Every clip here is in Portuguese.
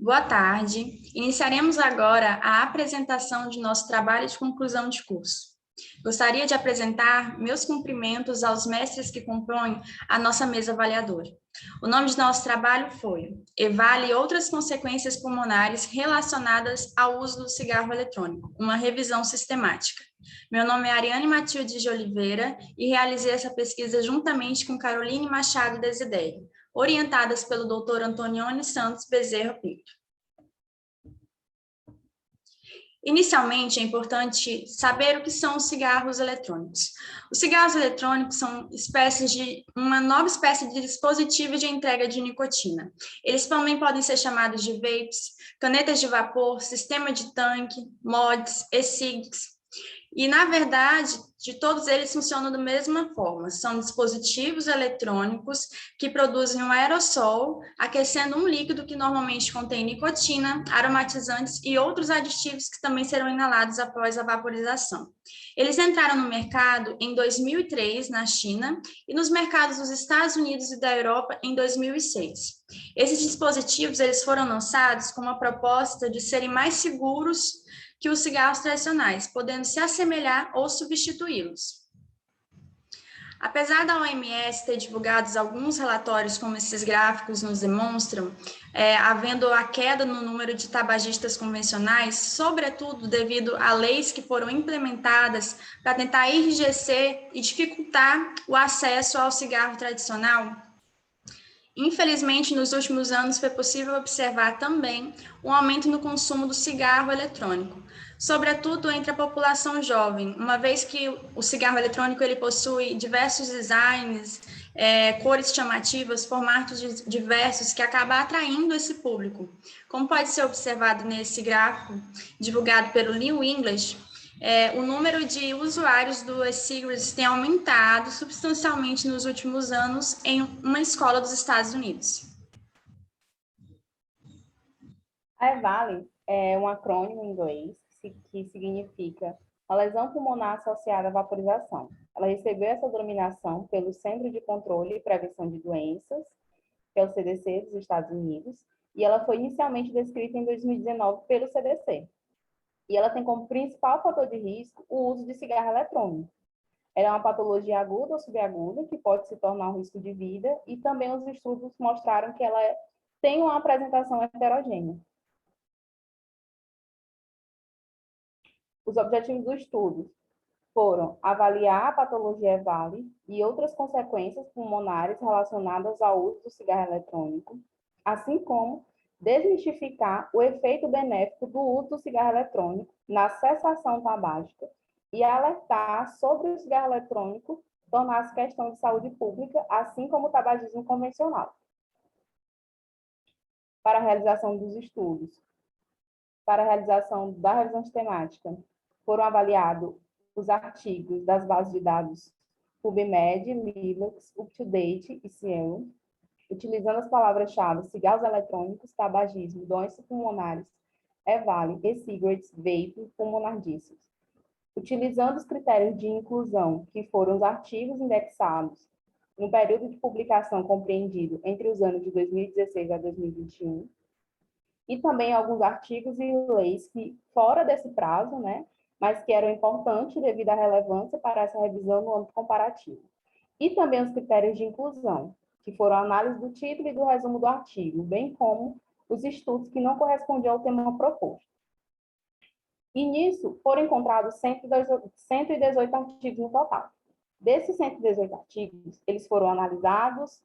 Boa tarde. Iniciaremos agora a apresentação de nosso trabalho de conclusão de curso. Gostaria de apresentar meus cumprimentos aos mestres que compõem a nossa mesa avaliadora. O nome de nosso trabalho foi EVALI e outras consequências pulmonares relacionadas ao uso do cigarro eletrônico, uma revisão sistemática. Meu nome é Ariane Matilde de Oliveira e realizei essa pesquisa juntamente com Caroline Machado Desidério, orientadas pelo Dr. Antonioni Santos Bezerra Pinto. Inicialmente, é importante saber o que são os cigarros eletrônicos. Os cigarros eletrônicos são uma nova espécie de dispositivo de entrega de nicotina. Eles também podem ser chamados de vapes, canetas de vapor, sistema de tanque, mods, e-cigs. E, na verdade, de todos eles funcionam da mesma forma. São dispositivos eletrônicos que produzem um aerossol, aquecendo um líquido que normalmente contém nicotina, aromatizantes e outros aditivos que também serão inalados após a vaporização. Eles entraram no mercado em 2003, na China, e nos mercados dos Estados Unidos e da Europa em 2006. Esses dispositivos eles foram lançados com uma proposta de serem mais seguros que os cigarros tradicionais, podendo se assemelhar ou substituí-los. Apesar da OMS ter divulgado alguns relatórios, como esses gráficos nos demonstram, havendo a queda no número de tabagistas convencionais, sobretudo devido a leis que foram implementadas para tentar enrijecer e dificultar o acesso ao cigarro tradicional, infelizmente, nos últimos anos foi possível observar também um aumento no consumo do cigarro eletrônico, sobretudo entre a população jovem, uma vez que o cigarro eletrônico ele possui diversos designs, cores chamativas, formatos diversos que acabam atraindo esse público. Como pode ser observado nesse gráfico divulgado pelo New English, o número de usuários do e-cigarettes tem aumentado substancialmente nos últimos anos em uma escola dos Estados Unidos. A EVALI é um acrônimo em inglês que significa a lesão pulmonar associada à vaporização. Ela recebeu essa denominação pelo Centro de Controle e Prevenção de Doenças, que é o CDC dos Estados Unidos, e ela foi inicialmente descrita em 2019 pelo CDC. E ela tem como principal fator de risco o uso de cigarro eletrônico. Ela é uma patologia aguda ou subaguda, que pode se tornar um risco de vida, e também os estudos mostraram que ela tem uma apresentação heterogênea. Os objetivos do estudo foram avaliar a patologia EVALI e outras consequências pulmonares relacionadas ao uso do cigarro eletrônico, assim como desmistificar o efeito benéfico do uso do cigarro eletrônico na cessação tabágica e alertar sobre o cigarro eletrônico tornar-se questão de saúde pública, assim como o tabagismo convencional. Para a realização dos estudos, para a realização da revisão sistemática, foram avaliados os artigos das bases de dados PubMed, Lilacs, UpToDate e Cielo, utilizando as palavras-chave cigarros eletrônicos, tabagismo, doenças pulmonares, EVALI, e-cigarettes, vape, pulmonardíceos. Utilizando os critérios de inclusão, que foram os artigos indexados no período de publicação compreendido entre os anos de 2016 a 2021, e também alguns artigos e leis que, fora desse prazo, mas que eram importantes devido à relevância para essa revisão no âmbito comparativo. E também os critérios de inclusão, que foram a análise do título e do resumo do artigo, bem como os estudos que não correspondiam ao tema proposto. E nisso foram encontrados 118 artigos no total. Desses 118 artigos, eles foram analisados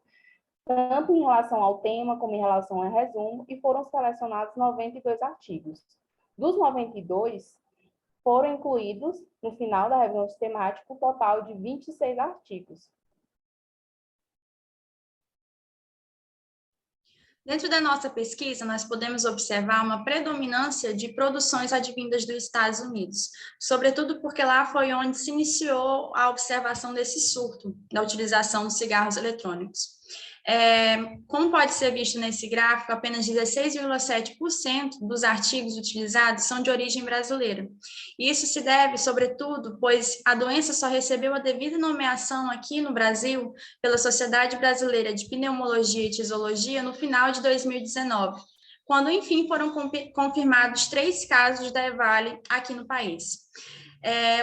tanto em relação ao tema como em relação ao resumo, e foram selecionados 92 artigos. Dos 92, foram incluídos, no final da revisão sistemática, um total de 26 artigos. Dentro da nossa pesquisa, nós podemos observar uma predominância de produções advindas dos Estados Unidos, sobretudo porque lá foi onde se iniciou a observação desse surto da utilização dos cigarros eletrônicos. Como pode ser visto nesse gráfico, apenas 16,7% dos artigos utilizados são de origem brasileira. Isso se deve, sobretudo, pois a doença só recebeu a devida nomeação aqui no Brasil pela Sociedade Brasileira de Pneumologia e Tisologia no final de 2019, quando, enfim, foram confirmados 3 casos da EVALI aqui no país.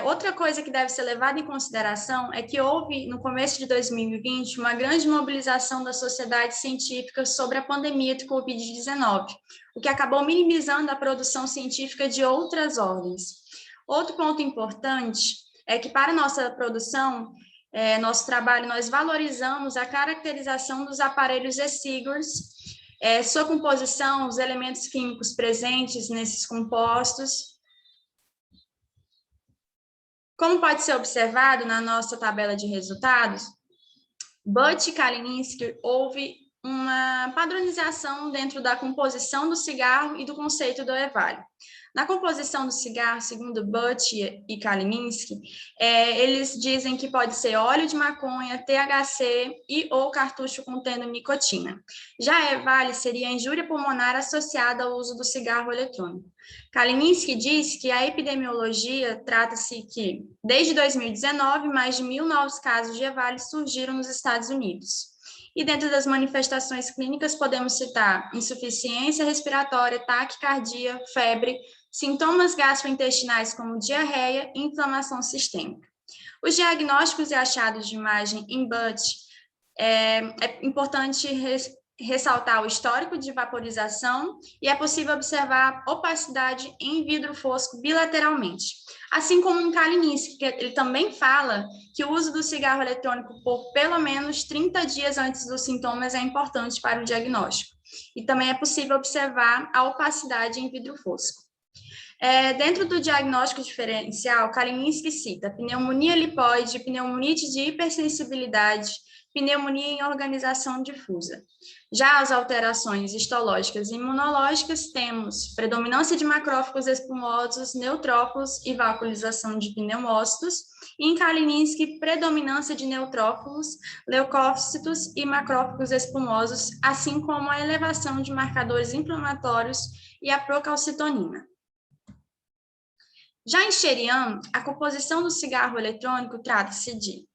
Outra coisa que deve ser levada em consideração é que houve, no começo de 2020, uma grande mobilização da sociedade científica sobre a pandemia de Covid-19, o que acabou minimizando a produção científica de outras ordens. Outro ponto importante é que, para nossa produção, nosso trabalho, nós valorizamos a caracterização dos aparelhos e-cigarettes, sua composição, os elementos químicos presentes nesses compostos. Como pode ser observado na nossa tabela de resultados, Butt e Kalininsky houve uma padronização dentro da composição do cigarro e do conceito do EVALI. Na composição do cigarro, segundo Butt e Kalininsky, eles dizem que pode ser óleo de maconha, THC e ou cartucho contendo nicotina. Já a EVALI seria a injúria pulmonar associada ao uso do cigarro eletrônico. Kalininsky diz que a epidemiologia trata-se que, desde 2019, mais de 1.000 novos casos de EVALI surgiram nos Estados Unidos. E dentro das manifestações clínicas, podemos citar insuficiência respiratória, taquicardia, febre, sintomas gastrointestinais como diarreia e inflamação sistêmica. Os diagnósticos e achados de imagem em Butt é importante ressaltar o histórico de vaporização e é possível observar opacidade em vidro fosco bilateralmente. Assim como em Kalininsky, que ele também fala que o uso do cigarro eletrônico por pelo menos 30 dias antes dos sintomas é importante para o diagnóstico. E também é possível observar a opacidade em vidro fosco. Dentro do diagnóstico diferencial, Kalininsky cita pneumonia lipoide, pneumonite de hipersensibilidade, pneumonia em organização difusa. Já as alterações histológicas e imunológicas, temos predominância de macrófagos espumosos, neutrófilos e vacuolização de pneumócitos, e em Kalininsky, predominância de neutrófilos, leucócitos e macrófagos espumosos, assim como a elevação de marcadores inflamatórios e a procalcitonina. Já em Sherian, a composição do cigarro eletrônico trata-se de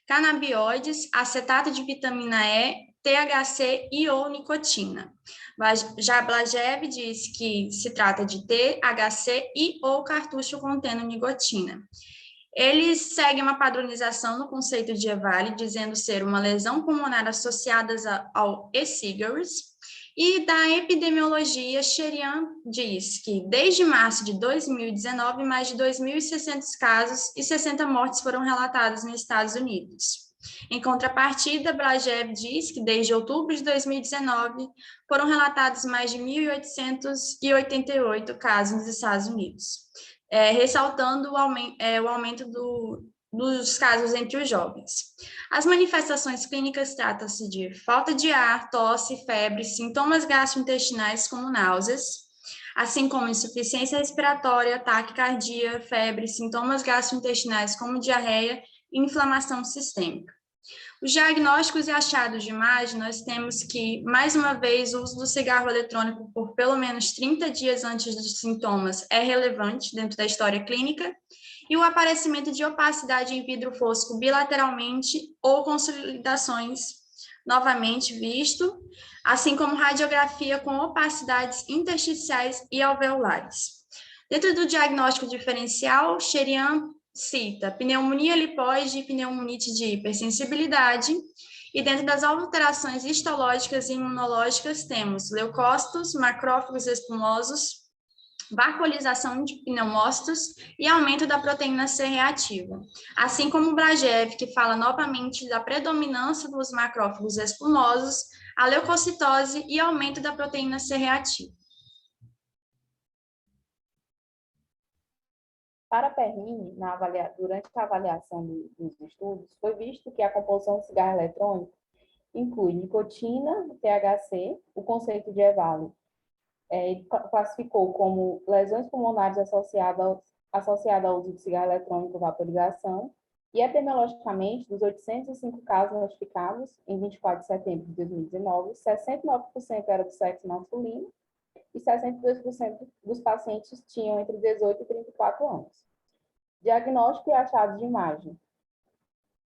canabinoides, acetato de vitamina E, THC e ou nicotina. Já Blagev diz que se trata de THC e ou cartucho contendo nicotina. Eles seguem uma padronização no conceito de EVALI, dizendo ser uma lesão pulmonar associada ao e-cigarettes. E da epidemiologia, Sherian diz que, desde março de 2019, mais de 2.600 casos e 60 mortes foram relatadas nos Estados Unidos. Em contrapartida, Blagev diz que, desde outubro de 2019, foram relatados mais de 1.888 casos nos Estados Unidos, ressaltando o aumento dos casos entre os jovens. As manifestações clínicas tratam-se de falta de ar, tosse, febre, sintomas gastrointestinais como náuseas, assim como insuficiência respiratória, taquicardia, febre, sintomas gastrointestinais como diarreia e inflamação sistêmica. Os diagnósticos e achados de imagem, nós temos que, mais uma vez, o uso do cigarro eletrônico por pelo menos 30 dias antes dos sintomas é relevante dentro da história clínica, e o aparecimento de opacidade em vidro fosco bilateralmente ou consolidações novamente visto, assim como radiografia com opacidades intersticiais e alveolares. Dentro do diagnóstico diferencial, Sherian cita pneumonia lipoide e pneumonite de hipersensibilidade, e dentro das alterações histológicas e imunológicas temos leucócitos, macrófagos espumosos, vacuolização de pneumócitos e aumento da proteína C reativa, assim como o Blagev, que fala novamente da predominância dos macrófagos espumosos, a leucocitose e aumento da proteína C reativa. Para Perrine, durante a avaliação dos estudos, foi visto que a composição do cigarro eletrônico inclui nicotina, THC, o conceito de EVALI. Ele classificou como lesões pulmonares associadas ao uso de cigarro eletrônico e vaporização, e epidemiologicamente, dos 805 casos notificados em 24 de setembro de 2019, 69% era do sexo masculino e 62% dos pacientes tinham entre 18 e 34 anos. Diagnóstico e achados de imagem.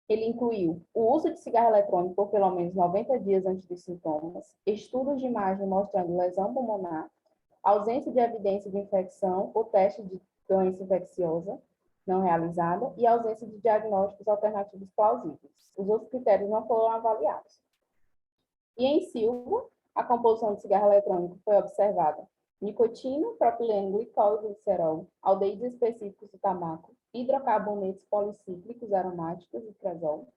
Ele incluiu o uso de cigarro eletrônico por pelo menos 90 dias antes dos sintomas, estudos de imagem mostrando lesão pulmonar, ausência de evidência de infecção ou teste de doença infecciosa não realizada e ausência de diagnósticos alternativos plausíveis. Os outros critérios não foram avaliados. E em Silva, a composição do cigarro eletrônico foi observada: nicotina, propileno, glicol e glicerol, aldeídos específicos do tabaco, hidrocarbonetos policíclicos aromáticos e cresol,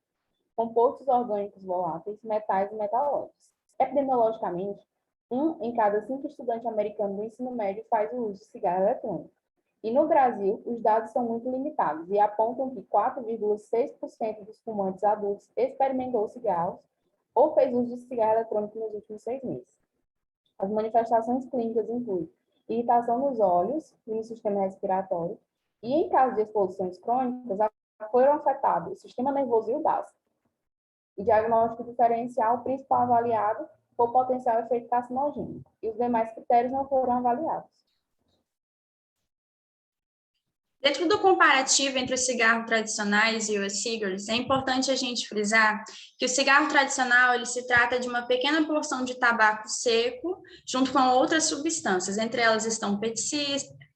compostos orgânicos voláteis, metais e metalóides. Epidemiologicamente, 1 em cada 5 estudantes americanos do ensino médio faz o uso de cigarro eletrônico. E no Brasil, os dados são muito limitados e apontam que 4,6% dos fumantes adultos experimentou cigarros ou fez uso de cigarro eletrônico nos últimos 6 meses. As manifestações clínicas incluem irritação nos olhos e no sistema respiratório, e em caso de exposições crônicas, foram afetados o sistema nervoso e o básico. O diagnóstico diferencial principal avaliado foi o potencial efeito carcinogênico, e os demais critérios não foram avaliados. Dentro do comparativo entre os cigarros tradicionais e os cigarettes, é importante a gente frisar que o cigarro tradicional ele se trata de uma pequena porção de tabaco seco, junto com outras substâncias, entre elas estão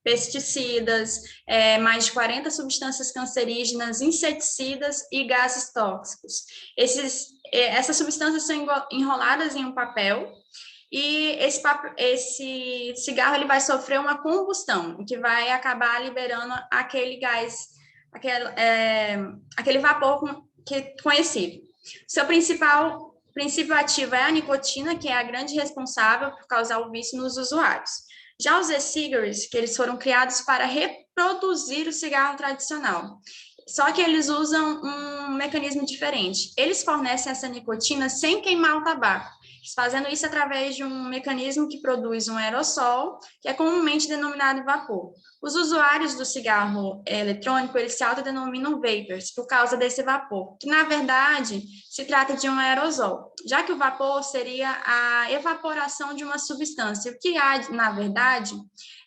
pesticidas, mais de 40 substâncias cancerígenas, inseticidas e gases tóxicos. Essas substâncias são enroladas em um papel, e esse cigarro ele vai sofrer uma combustão, que vai acabar liberando aquele gás, aquele vapor conhecido. Seu principal princípio ativo é a nicotina, que é a grande responsável por causar o vício nos usuários. Já os e-cigarettes, que eles foram criados para reproduzir o cigarro tradicional. Só que eles usam um mecanismo diferente. Eles fornecem essa nicotina sem queimar o tabaco, fazendo isso através de um mecanismo que produz um aerossol, que é comumente denominado vapor. Os usuários do cigarro eletrônico, eles se autodenominam vapers, por causa desse vapor, que, na verdade, se trata de um aerosol, já que o vapor seria a evaporação de uma substância. O que há, na verdade,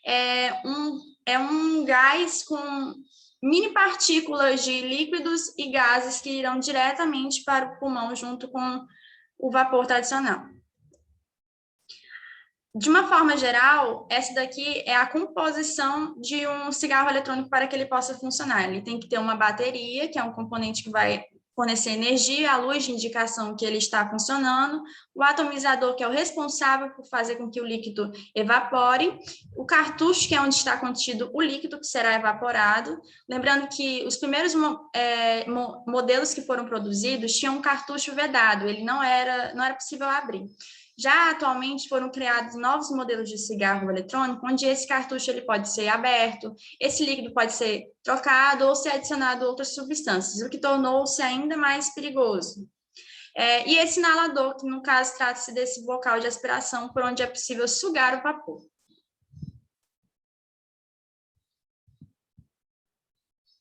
é um gás com mini partículas de líquidos e gases que irão diretamente para o pulmão junto com o vapor tradicional. De uma forma geral, essa daqui é a composição de um cigarro eletrônico para que ele possa funcionar. Ele tem que ter uma bateria, que é um componente que vai fornecer energia, a luz de indicação que ele está funcionando, o atomizador, que é o responsável por fazer com que o líquido evapore, o cartucho, que é onde está contido o líquido que será evaporado. Lembrando que os primeiros modelos que foram produzidos tinham um cartucho vedado, ele não era possível abrir. Já atualmente foram criados novos modelos de cigarro eletrônico, onde esse cartucho ele pode ser aberto, esse líquido pode ser trocado ou ser adicionado outras substâncias, o que tornou-se ainda mais perigoso. E esse inalador, que no caso trata-se desse bocal de aspiração, por onde é possível sugar o vapor.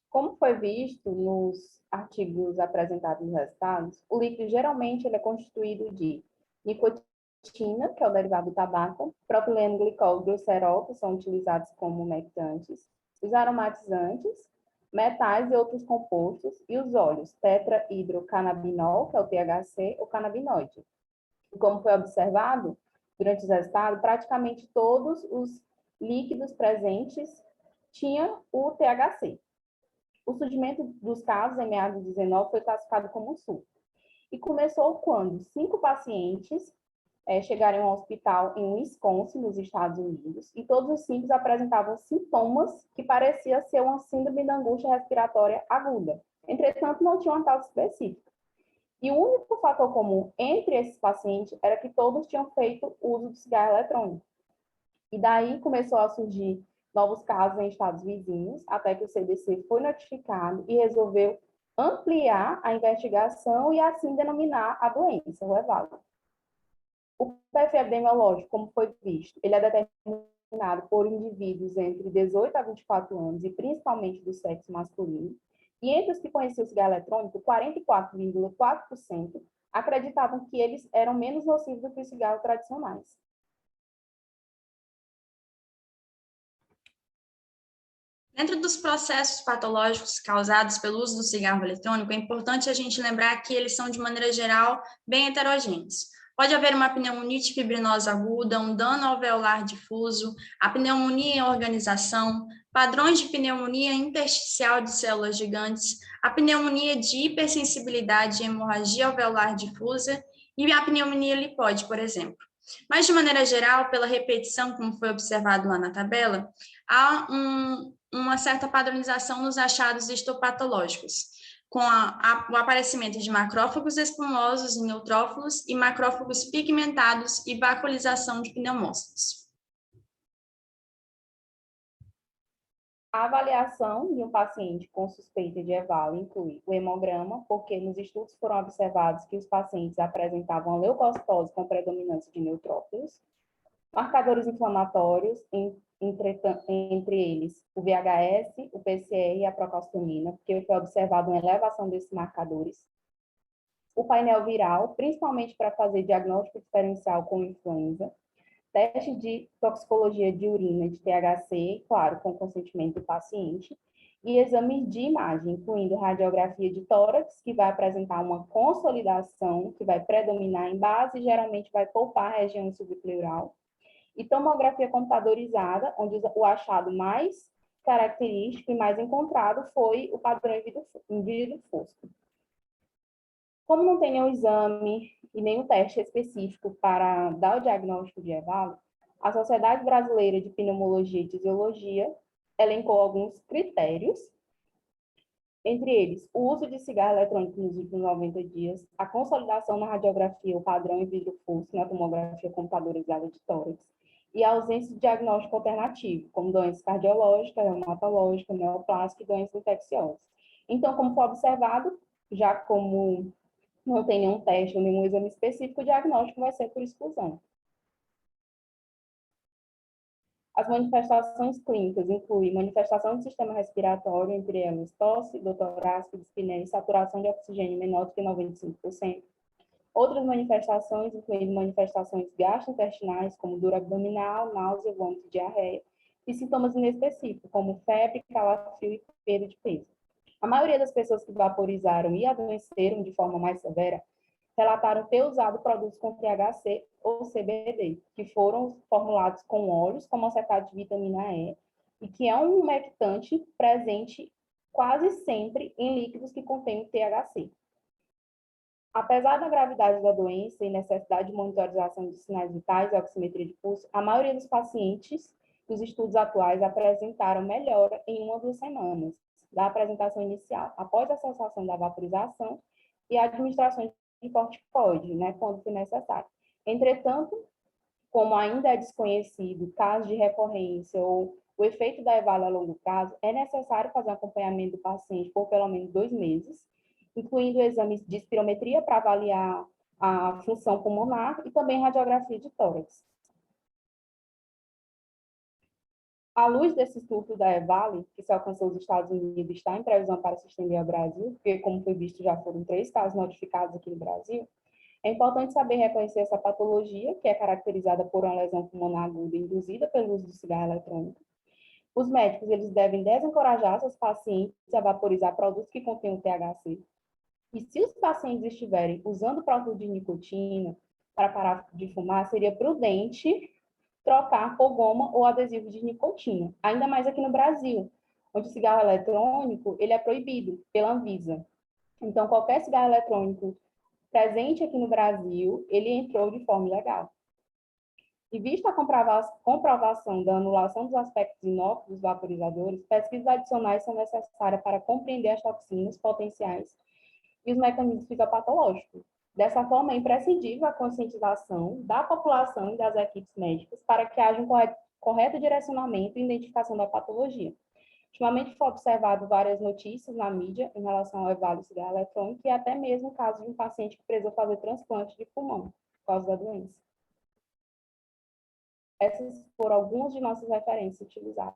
Como foi visto nos artigos apresentados nos resultados, o líquido geralmente ele é constituído de nicotina, que é o derivado do tabaco, propileno, glicol e glicerol, que são utilizados como umectantes, os aromatizantes, metais e outros compostos, e os óleos, tetrahidrocannabinol, que é o THC, ou canabinoide. E como foi observado durante os resultados, praticamente todos os líquidos presentes tinham o THC. O surgimento dos casos em meados de 19 foi classificado como surto. E começou quando 5 pacientes chegaram ao hospital em Wisconsin, nos Estados Unidos, e todos os 5 apresentavam sintomas que parecia ser uma síndrome da angústia respiratória aguda. Entretanto, não tinha uma causa específica. E o único fator comum entre esses pacientes era que todos tinham feito uso de cigarro eletrônico. E daí começou a surgir novos casos em estados vizinhos, até que o CDC foi notificado e resolveu ampliar a investigação e assim denominar a doença, o EVALO. O perfil epidemiológico, como foi visto, ele é determinado por indivíduos entre 18 a 24 anos e principalmente do sexo masculino. E entre os que conheciam o cigarro eletrônico, 44,4% acreditavam que eles eram menos nocivos do que os cigarros tradicionais. Dentro dos processos patológicos causados pelo uso do cigarro eletrônico, é importante a gente lembrar que eles são, de maneira geral, bem heterogêneos. Pode haver uma pneumonite fibrinosa aguda, um dano alveolar difuso, a pneumonia em organização, padrões de pneumonia intersticial de células gigantes, a pneumonia de hipersensibilidade e hemorragia alveolar difusa e a pneumonia lipóide, por exemplo. Mas, de maneira geral, pela repetição, como foi observado lá na tabela, há uma certa padronização nos achados histopatológicos, com o aparecimento de macrófagos espumosos e neutrófilos e macrófagos pigmentados e vacuolização de pneumócitos. A avaliação de um paciente com suspeita de EVAL inclui o hemograma, porque nos estudos foram observados que os pacientes apresentavam leucocitose com predominância de neutrófilos, marcadores inflamatórios, entre eles o VHS, o PCR e a procalcitonína, porque foi observada uma elevação desses marcadores. O painel viral, principalmente para fazer diagnóstico diferencial com influenza, teste de toxicologia de urina de THC, claro, com consentimento do paciente, e exames de imagem, incluindo radiografia de tórax, que vai apresentar uma consolidação, que vai predominar em base e geralmente vai poupar a região subpleural, e tomografia computadorizada, onde o achado mais característico e mais encontrado foi o padrão em vidro fosco. Como não tem nenhum exame e nenhum teste específico para dar o diagnóstico de EVAL, a Sociedade Brasileira de Pneumologia e Tisiologia elencou alguns critérios, entre eles o uso de cigarro eletrônico nos últimos 90 dias, a consolidação na radiografia, o padrão em vidro fosco na tomografia computadorizada de tórax, e a ausência de diagnóstico alternativo, como doenças cardiológicas, reumatológicas, neoplásicas e doenças infecciosas. Então, como foi observado, já como não tem nenhum teste ou nenhum exame específico, o diagnóstico vai ser por exclusão. As manifestações clínicas incluem manifestação do sistema respiratório, entre elas tosse, dor torácica, dispneia e saturação de oxigênio menor do que 95%. Outras manifestações incluem manifestações gastrointestinais, como dor abdominal, náusea, vômito e diarreia, e sintomas inespecíficos, como febre, calafrio e perda de peso. A maioria das pessoas que vaporizaram e adoeceram de forma mais severa relataram ter usado produtos com THC ou CBD, que foram formulados com óleos como acetato de vitamina E, e que é um humectante presente quase sempre em líquidos que contêm THC. Apesar da gravidade da doença e necessidade de monitorização de sinais vitais e oximetria de pulso, a maioria dos pacientes dos estudos atuais apresentaram melhora em 1 a 2 semanas da apresentação inicial, após a cessação da vaporização e a administração de corticoide, quando for necessário. Entretanto, como ainda é desconhecido caso de recorrência ou o efeito da EVAL a longo prazo, é necessário fazer um acompanhamento do paciente por pelo menos 2 meses, incluindo exames de espirometria para avaliar a função pulmonar e também radiografia de tórax. À luz desse estudo da EVAL, que se alcançou os Estados Unidos, está em previsão para se estender ao Brasil, porque, como foi visto, já foram 3 casos notificados aqui no Brasil, é importante saber reconhecer essa patologia, que é caracterizada por uma lesão pulmonar aguda induzida pelo uso do cigarro eletrônico. Os médicos eles devem desencorajar seus pacientes a vaporizar produtos que contenham THC. E se os pacientes estiverem usando produto de nicotina para parar de fumar, seria prudente trocar por goma ou adesivo de nicotina, ainda mais aqui no Brasil, onde o cigarro eletrônico ele é proibido pela Anvisa. Então, qualquer cigarro eletrônico presente aqui no Brasil, ele entrou de forma ilegal. E vista a comprovação da anulação dos aspectos inócuos dos vaporizadores, pesquisas adicionais são necessárias para compreender as toxinas potenciais e os mecanismos fisiopatológicos. Dessa forma, é imprescindível a conscientização da população e das equipes médicas para que haja um correto direcionamento e identificação da patologia. Ultimamente foi observado várias notícias na mídia em relação ao EVAL do cigarro eletrônico e até mesmo o caso de um paciente que precisou fazer transplante de pulmão por causa da doença. Essas foram algumas de nossas referências utilizadas.